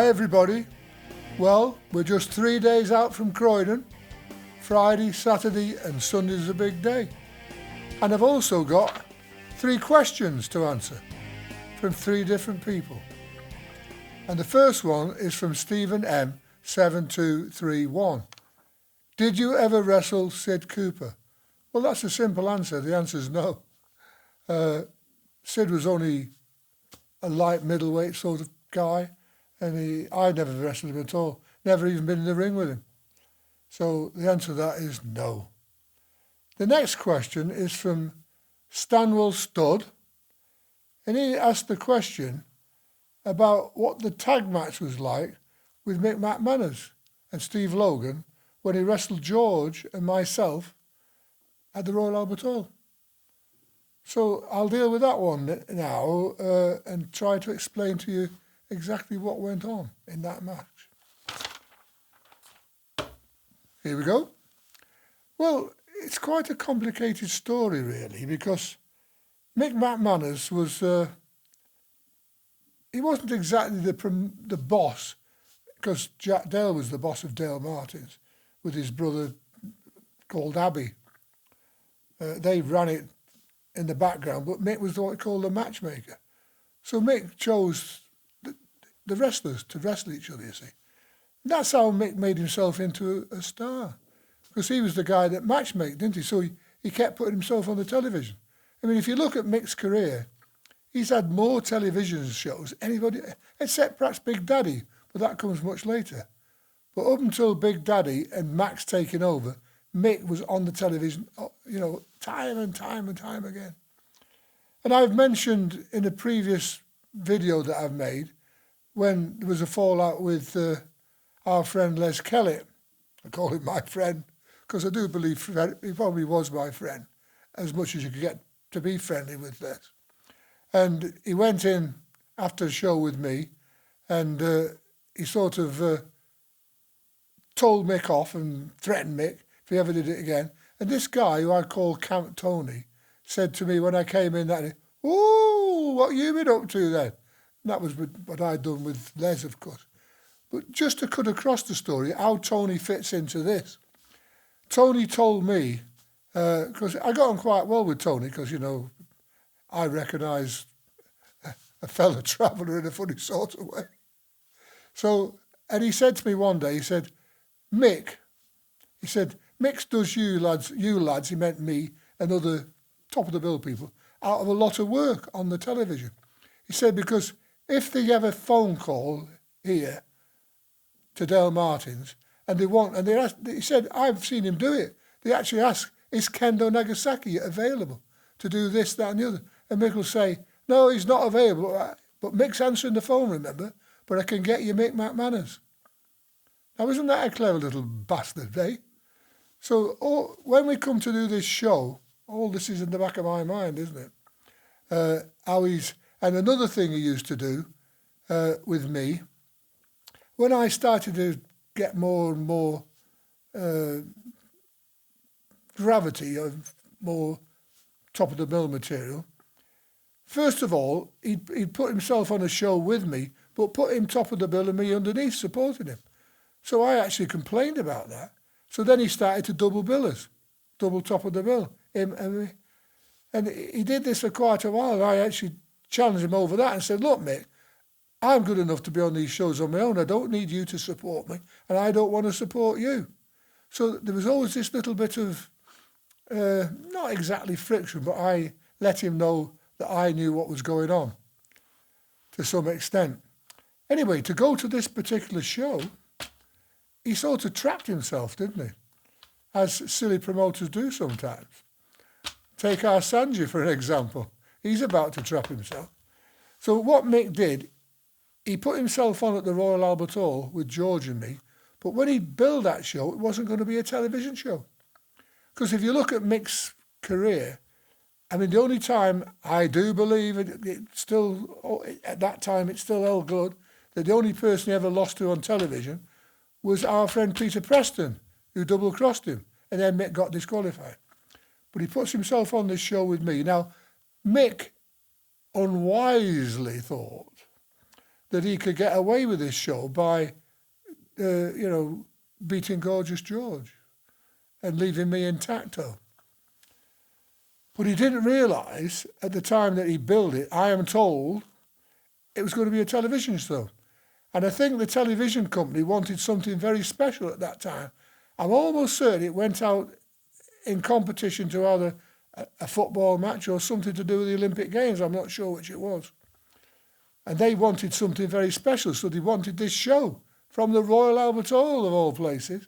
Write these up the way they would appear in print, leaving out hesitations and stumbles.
Hi everybody. Well, we're just 3 days out from Croydon. Friday, Saturday and Sunday's a big day. And I've also got 3 questions to answer from 3 different people. And the first one is from Stephen M. 7231. Did you ever wrestle Sid Cooper? Well, that's a simple answer. The answer is no. Sid was only a light middleweight sort of guy, and I never wrestled him at all. Never even been in the ring with him. So the answer to that is no. The next question is from Stanwell Stud, and he asked the question about what the tag match was like with Mick McManus and Steve Logan when he wrestled George and myself at the Royal Albert Hall. So I'll deal with that one now and try to explain to you exactly what went on in that match. Here we go. Well, it's quite a complicated story, really, because Mick McManus was, he wasn't exactly the boss, because Jack Dale was the boss of Dale Martins with his brother called Abby. They ran it in the background, but Mick was what he called the matchmaker. So Mick chose the wrestlers to wrestle each other, you see. That's how Mick made himself into a star, because he was the guy that matchmaked, didn't he? So he kept putting himself on the television. I mean, if you look at Mick's career, he's had more television shows than anybody, except perhaps Big Daddy, but that comes much later. But up until Big Daddy and Max taking over, Mick was on the television, you know, time and time and time again. And I've mentioned in a previous video that I've made, when there was a fallout with our friend Les Kelly. I call him my friend, because I do believe he probably was my friend, as much as you could get to be friendly with Les. And he went in after a show with me, and he sort of told Mick off and threatened Mick if he ever did it again. And this guy, who I call Count Tony, said to me when I came in that, "Ooh, what you been up to then?" And that was what I'd done with Les, of course. But just to cut across the story, how Tony fits into this. Tony told me, because I got on quite well with Tony, because, you know, I recognise a fellow traveller in a funny sort of way. So, and he said to me one day, he said, Mick does you lads, he meant me and other top of the bill people, out of a lot of work on the television. He said, because if they have a phone call here to Dale Martins and they ask, he said, I've seen him do it. They actually ask, is Kendo Nagasaki available to do this, that and the other? And Mick will say, no, he's not available, but Mick's answering the phone, remember, but I can get you Mick McManus. Now, isn't that a clever little bastard, eh? So when we come to do this show, all this is in the back of my mind, isn't it? And another thing he used to do with me, when I started to get more and more gravity of more top-of-the-bill material, first of all, he'd put himself on a show with me, but put him top of the bill and me underneath, supporting him. So I actually complained about that. So then he started to double bill us, double top of the bill, him and me. And he did this for quite a while. I actually challenged him over that and said, look, Mick, I'm good enough to be on these shows on my own. I don't need you to support me, and I don't want to support you. So there was always this little bit of, not exactly friction, but I let him know that I knew what was going on to some extent. Anyway, to go to this particular show, he sort of trapped himself, didn't he? As silly promoters do sometimes. Take our Sanji for an example. He's about to trap himself. So what Mick did, he put himself on at the Royal Albert Hall with George and me, but when he billed that show, it wasn't going to be a television show. Because if you look at Mick's career, I mean, the only time I do believe it's still, at that time it's still held good, that the only person he ever lost to on television was our friend Peter Preston, who double-crossed him, and then Mick got disqualified. But he puts himself on this show with me. Now, Mick unwisely thought that he could get away with this show by, beating Gorgeous George and leaving me intacto. But he didn't realise at the time that he built it, I am told, it was going to be a television show. And I think the television company wanted something very special at that time. I'm almost certain it went out in competition to either a football match or something to do with the Olympic Games. I'm not sure which it was. And they wanted something very special, so they wanted this show from the Royal Albert Hall of all places.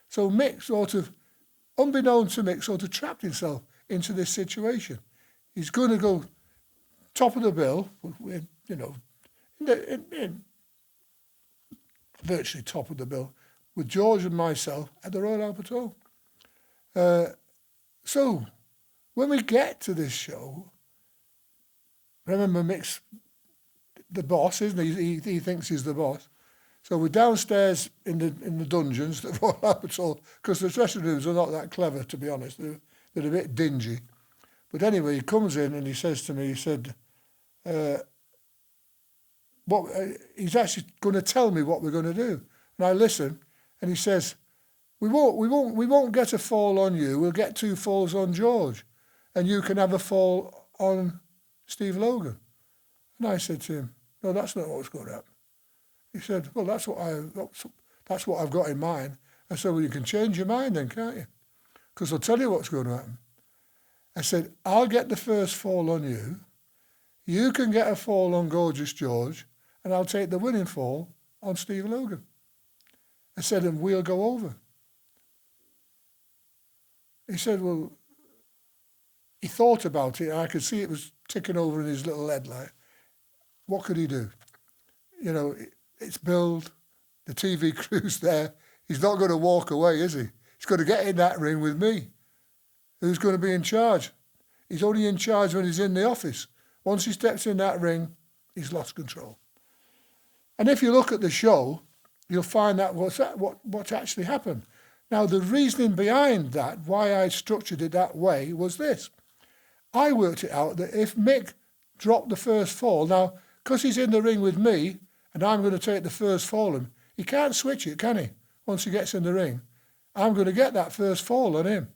So Mick sort of, unbeknown to Mick, sort of trapped himself into this situation. He's going to go top of the bill, virtually top of the bill, with George and myself at the Royal Albert Hall. So when we get to this show, remember Mick's the boss, isn't he? He thinks he's the boss. So we're downstairs in the dungeons, the Royal Albert Hall, because the dressing rooms are not that clever, to be honest. They're a bit dingy. But anyway, he comes in and he says to me, he said, he's actually going to tell me what we're going to do. And I listen, and he says, we won't get a fall on you. We'll get 2 falls on George, and you can have a fall on Steve Logan. And I said to him, no, that's not what's going to happen. He said, well, that's what I've got in mind. I said, well, you can change your mind then, can't you? Because I'll tell you what's going to happen. I said, I'll get the first fall on you. You can get a fall on Gorgeous George, and I'll take the winning fall on Steve Logan. I said, and we'll go over. He said, well, he thought about it, and I could see it was ticking over in his little head like, what could he do? It's billed, the TV crew's there. He's not going to walk away, is he? He's going to get in that ring with me. Who's going to be in charge? He's only in charge when he's in the office. Once he steps in that ring, he's lost control. And if you look at the show, you'll find that what's actually happened. Now, the reasoning behind that, why I structured it that way, was this. I worked it out that if Mick dropped the first fall, now, because he's in the ring with me, and I'm going to take the first fall on him, he can't switch it, can he? Once he gets in the ring, I'm going to get that first fall on him.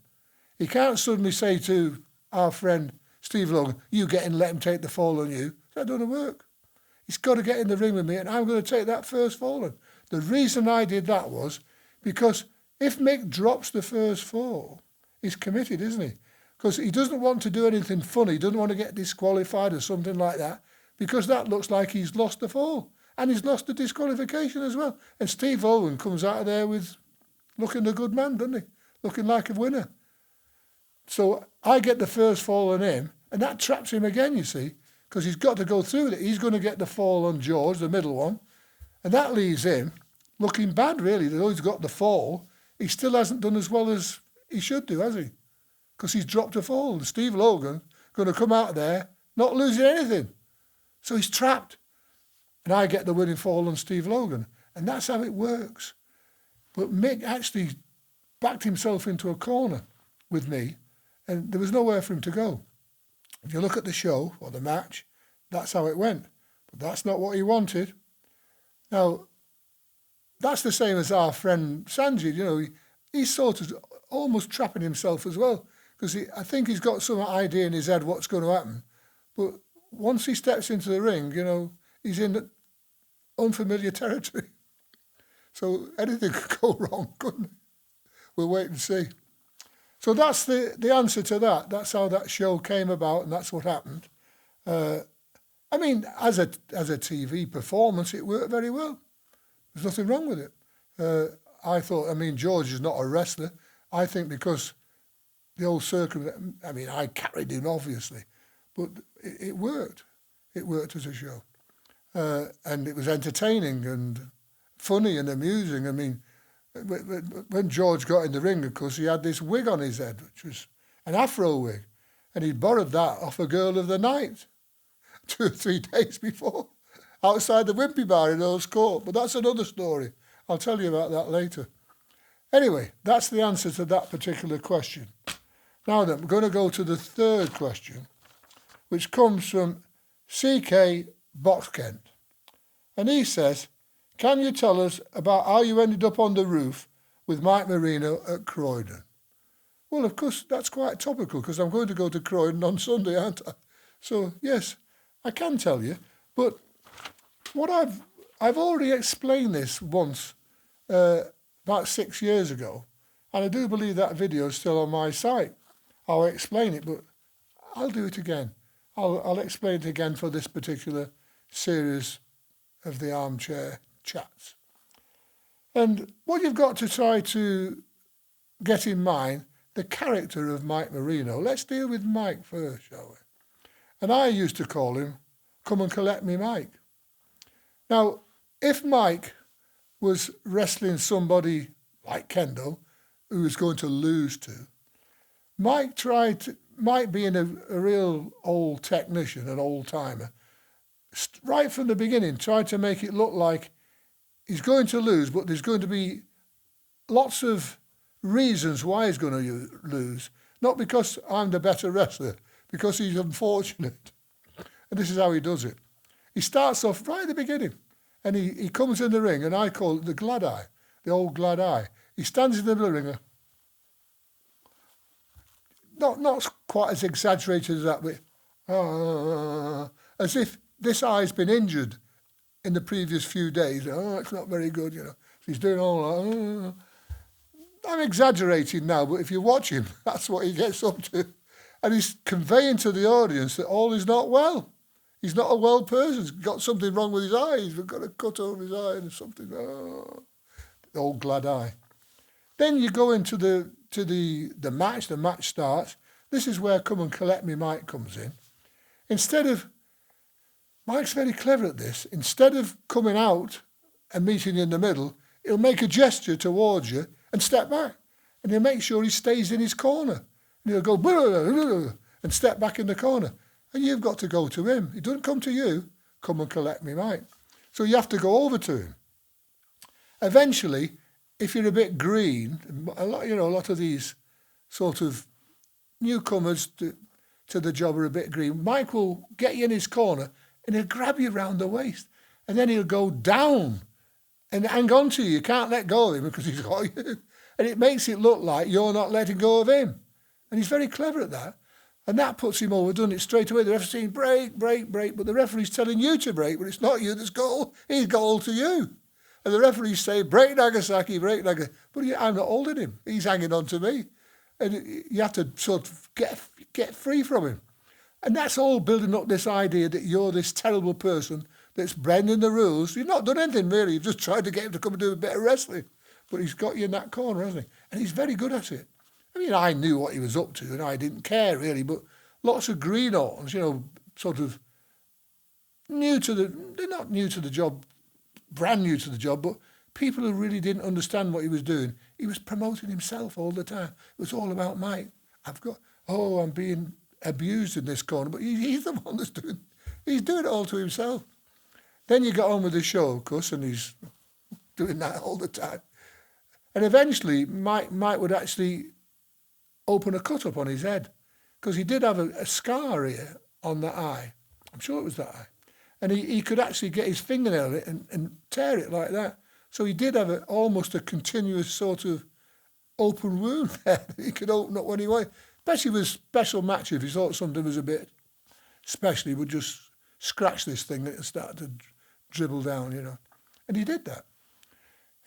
He can't suddenly say to our friend Steve Logan, you get in, let him take the fall on you. That doesn't work. He's got to get in the ring with me, and I'm going to take that first fall on. The reason I did that was because if Mick drops the first fall, he's committed, isn't he? Because he doesn't want to do anything funny. He doesn't want to get disqualified or something like that, because that looks like he's lost the fall. And he's lost the disqualification as well. And Steve Owen comes out of there with looking a good man, doesn't he? Looking like a winner. So I get the first fall on him, and that traps him again, you see, because he's got to go through it. He's going to get the fall on George, the middle one, and that leaves him looking bad, really. Though he's got the fall, he still hasn't done as well as he should do, has he? Because he's dropped a fall. And Steve Logan going to come out there not losing anything. So he's trapped. And I get the winning fall on Steve Logan. And that's how it works. But Mick actually backed himself into a corner with me, and there was nowhere for him to go. If you look at the show or the match, that's how it went. But that's not what he wanted. Now, that's the same as our friend Sanjay. He's sort of almost trapping himself as well, because I think he's got some idea in his head what's going to happen. But once he steps into the ring, he's in unfamiliar territory. So anything could go wrong, couldn't it? We'll wait and see. So that's the answer to that. That's how that show came about, and that's what happened. As a TV performance, it worked very well. There's nothing wrong with it. I thought, George is not a wrestler. I think because the old circle, I carried him, obviously, but it worked. It worked as a show. And it was entertaining and funny and amusing. When George got in the ring, of course, he had this wig on his head, which was an afro wig. And he borrowed that off a girl of the night 2 or 3 days before, outside the Wimpy Bar in Earl's Court. But that's another story. I'll tell you about that later. Anyway, that's the answer to that particular question. Now then, we're going to go to the third question, which comes from C.K. Box Kent. And he says, can you tell us about how you ended up on the roof with Mike Marino at Croydon? Well, of course, that's quite topical because I'm going to go to Croydon on Sunday, aren't I? So, yes, I can tell you. But what I've already explained this once, about 6 years ago, and I do believe that video is still on my site. I'll explain it, but I'll do it again. I'll explain it again for this particular series of the Armchair Chats. And what you've got to try to get in mind, the character of Mike Marino. Let's deal with Mike first, shall we? And I used to call him, come and collect me Mike. Now, if Mike was wrestling somebody like Kendo, who was going to lose to, Mike being a real old technician, an old-timer, right from the beginning tried to make it look like he's going to lose, but there's going to be lots of reasons why he's going to lose. Not because I'm the better wrestler, because he's unfortunate. And this is how he does it. He starts off right at the beginning, and he comes in the ring, and I call it the glad eye, the old glad eye. He stands in the middle of the ring, not quite as exaggerated as that, but as if this eye's been injured in the previous few days. Oh, it's not very good, you know. He's doing all that. I'm exaggerating now, but if you watch him, that's what he gets up to. And he's conveying to the audience that all is not well. He's not a well person. He's got something wrong with his eye. He's got a cut over his eye and something. The old glad eye. Then you go into the match. The match starts. This is where Come and Collect Me Mike comes in. Mike's very clever at this. Instead of coming out and meeting you in the middle, he'll make a gesture towards you and step back. And he'll make sure he stays in his corner. And he'll go and step back in the corner. And you've got to go to him. He doesn't come to you. Come and collect me, Mike. So you have to go over to him. Eventually, if you're a bit green, a lot of these sort of newcomers to the job are a bit green. Mike will get you in his corner and he'll grab you round the waist. And then he'll go down and hang on to you. You can't let go of him because he's got you. And it makes it look like you're not letting go of him. And he's very clever at that. And that puts him over, doing it straight away. The referee's saying, break, break, break. But the referee's telling you to break, but it's not you that's got he's got hold to you. And the referee's saying, break Nagasaki, break Nagasaki. But I'm not holding him. He's hanging on to me. And you have to sort of get free from him. And that's all building up this idea that you're this terrible person that's bending the rules. You've not done anything, really. You've just tried to get him to come and do a bit of wrestling. But he's got you in that corner, hasn't he? And he's very good at it. I mean, I knew what he was up to and I didn't care, really. But lots of greenhorns, sort of they're not new to the job, brand new to the job, but people who really didn't understand what he was doing. He was promoting himself all the time. It was all about Mike. I'm being abused in this corner, but he's the one that's doing it all to himself. Then you got on with the show, of course, and he's doing that all the time. And eventually, Mike would actually open a cut up on his head because he did have a scar here on the eye. I'm sure it was that eye. And he could actually get his fingernail in it and tear it like that. So he did have almost a continuous sort of open wound there that he could open up when he wanted. Especially with special matches, if he thought something was a bit special, he would just scratch this thing and start to dribble down, And he did that.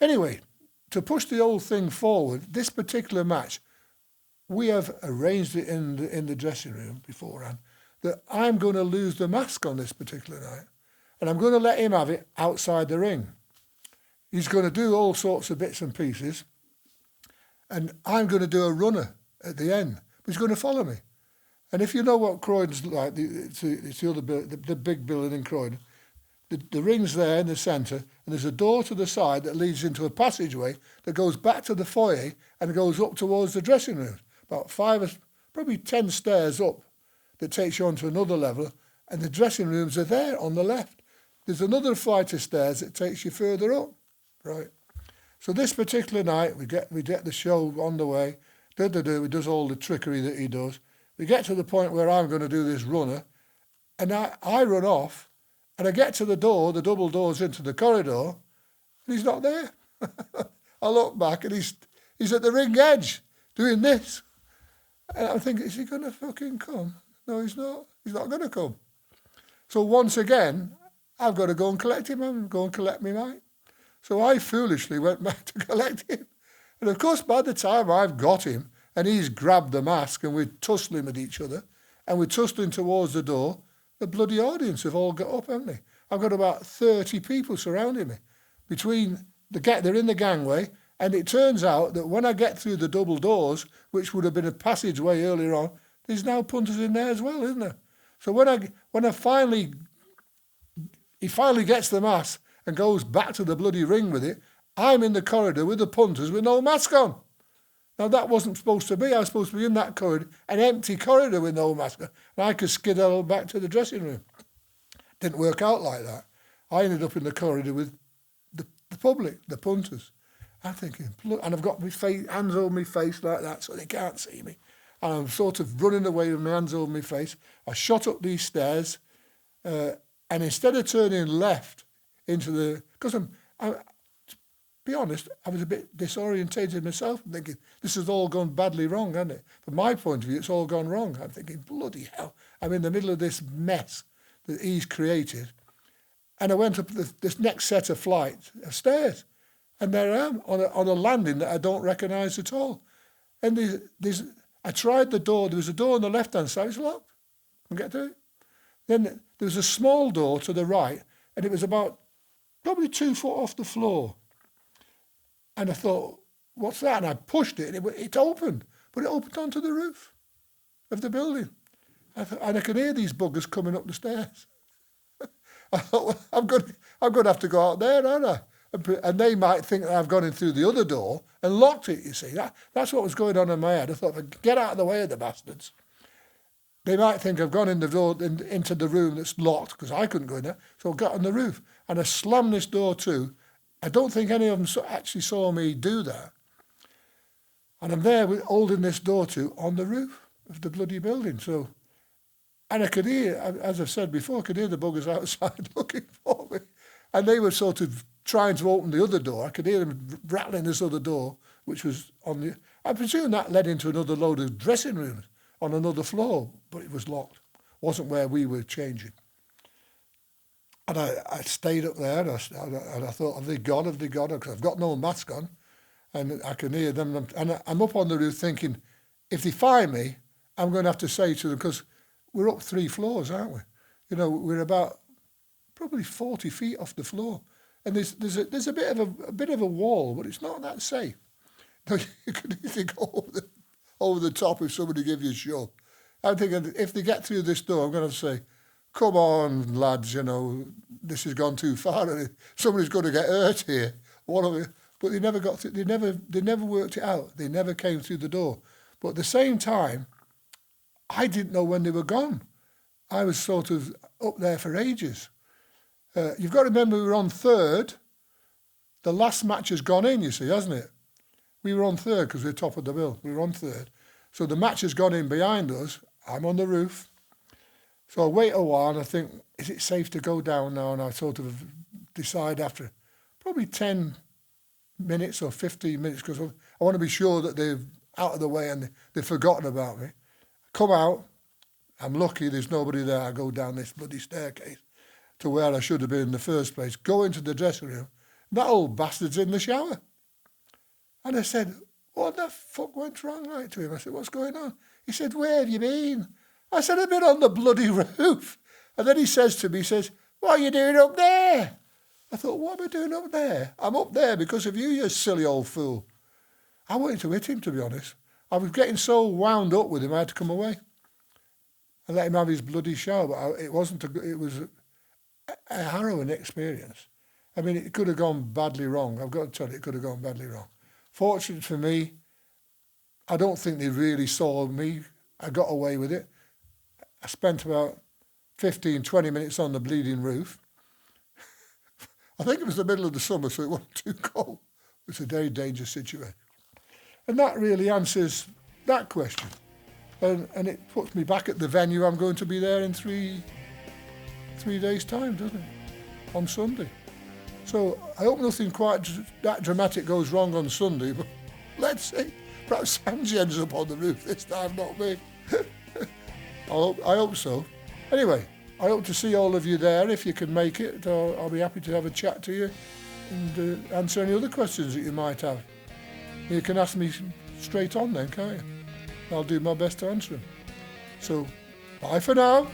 Anyway, to push the whole thing forward, this particular match, we have arranged it in the dressing room beforehand that I'm going to lose the mask on this particular night. And I'm going to let him have it outside the ring. He's going to do all sorts of bits and pieces. And I'm going to do a runner at the end. But he's going to follow me. And if you know what Croydon's like, it's the other the big building in Croydon, the ring's there in the centre, and there's a door to the side that leads into a passageway that goes back to the foyer and goes up towards the dressing room. About 10 stairs up that takes you onto another level, and the dressing rooms are there on the left. There's another flight of stairs that takes you further up, right? So this particular night, we get the show on the way. He does all the trickery that he does. We get to the point where I'm going to do this runner, and I run off, And I get to the door, the double doors into the corridor, and he's not there. I look back and he's at the ring edge doing this. And I'm thinking, is he going to fucking come? No, he's not. He's not going to come. So once again, I've got to go and collect him and go and collect me mate. So I foolishly went back to collect him. And of course, by the time I've got him and he's grabbed the mask and we're tussling with each other and we're tussling towards the door, the bloody audience have all got up, haven't they? I've got about 30 people surrounding me. They're in the gangway, and it turns out that when I get through the double doors, which would have been a passageway earlier on, there's now punters in there as well, isn't there? So he finally gets the mask and goes back to the bloody ring with it, I'm in the corridor with the punters with no mask on. Now, that wasn't supposed to be. I was supposed to be in that corridor, an empty corridor with no mask on, and I could skedaddle back to the dressing room. Didn't work out like that. I ended up in the corridor with the public, the punters. I'm thinking, look, and I've got my hands over my face like that so they can't see me. And I'm sort of running away with my hands over my face. I shot up these stairs, and instead of turning left into the... Because to be honest, I was a bit disorientated myself. I'm thinking, this has all gone badly wrong, hasn't it? From my point of view, it's all gone wrong. I'm thinking, bloody hell, I'm in the middle of this mess that he's created. And I went up this next set of flights of stairs, and there I am on a landing that I don't recognise at all. And I tried the door. There was a door on the left-hand side. It's locked. I get to it. Then there was a small door to the right, and it was about probably 2 foot off the floor. And I thought, what's that? And I pushed it, and it opened. But it opened onto the roof of the building. And I could hear these buggers coming up the stairs. I thought, well, I'm going to have to go out there, aren't I? And they might think that I've gone in through the other door and locked it, you see. That's what was going on in my head. I thought, if I get out of the way of the bastards, they might think I've gone in the door into the room that's locked, because I couldn't go in there. So I got on the roof, and I slammed this door to. I don't think any of them actually saw me do that. And I'm there holding this door to on the roof of the bloody building. So, and I could hear, as I've said before, I could hear the buggers outside looking for me. And they were sort of trying to open the other door. I could hear them rattling this other door, which was on the... I presume that led into another load of dressing rooms on another floor, but it was locked. It wasn't where we were changing. And I stayed up there, and I thought, have they gone? Because I've got no mask on, and I can hear them. And I'm up on the roof thinking, if they find me, I'm going to have to say to them, because we're up 3 floors, aren't we? You know, we're about probably 40 feet off the floor, and there's a bit of a wall, but it's not that safe. You could easily go over the top if somebody gives you a shove. I'm thinking, if they get through this door, I'm going to have to say, come on, lads, you know, this has gone too far, and somebody's going to get hurt here. But they never got through, they never worked it out. They never came through the door. But at the same time, I didn't know when they were gone. I was sort of up there for ages. You've got to remember, we were on third. The last match has gone in, you see, hasn't it? We were on third because we're top of the bill. We were on third. So the match has gone in behind us. I'm on the roof. So I wait a while and I think, is it safe to go down now? And I sort of decide after probably 10 minutes or 15 minutes, because I want to be sure that they're out of the way and they've forgotten about me. I come out, I'm lucky there's nobody there. I go down this bloody staircase to where I should have been in the first place, go into the dressing room. That old bastard's in the shower. And I said, what the fuck went wrong right to him? I said, what's going on? He said, where have you been? I said, I've been on the bloody roof. And then he says to me, what are you doing up there? I thought, what am I doing up there? I'm up there because of you, you silly old fool. I wanted to hit him, to be honest. I was getting so wound up with him, I had to come away. I let him have his bloody shower, but it was a harrowing experience. I mean, it could have gone badly wrong. I've got to tell you, it could have gone badly wrong. Fortunately for me, I don't think they really saw me. I got away with it. I spent about 15, 20 minutes on the bleeding roof. I think it was the middle of the summer, so it wasn't too cold. It was a very dangerous situation. And that really answers that question. And it puts me back at the venue. I'm going to be there in 3 days' time, doesn't it? On Sunday. So I hope nothing quite that dramatic goes wrong on Sunday, but let's see. Perhaps Sanji ends up on the roof this time, not me. I hope so. Anyway, I hope to see all of you there if you can make it. I'll be happy to have a chat to you and answer any other questions that you might have. You can ask me straight on then, can't you? I'll do my best to answer them. So, bye for now.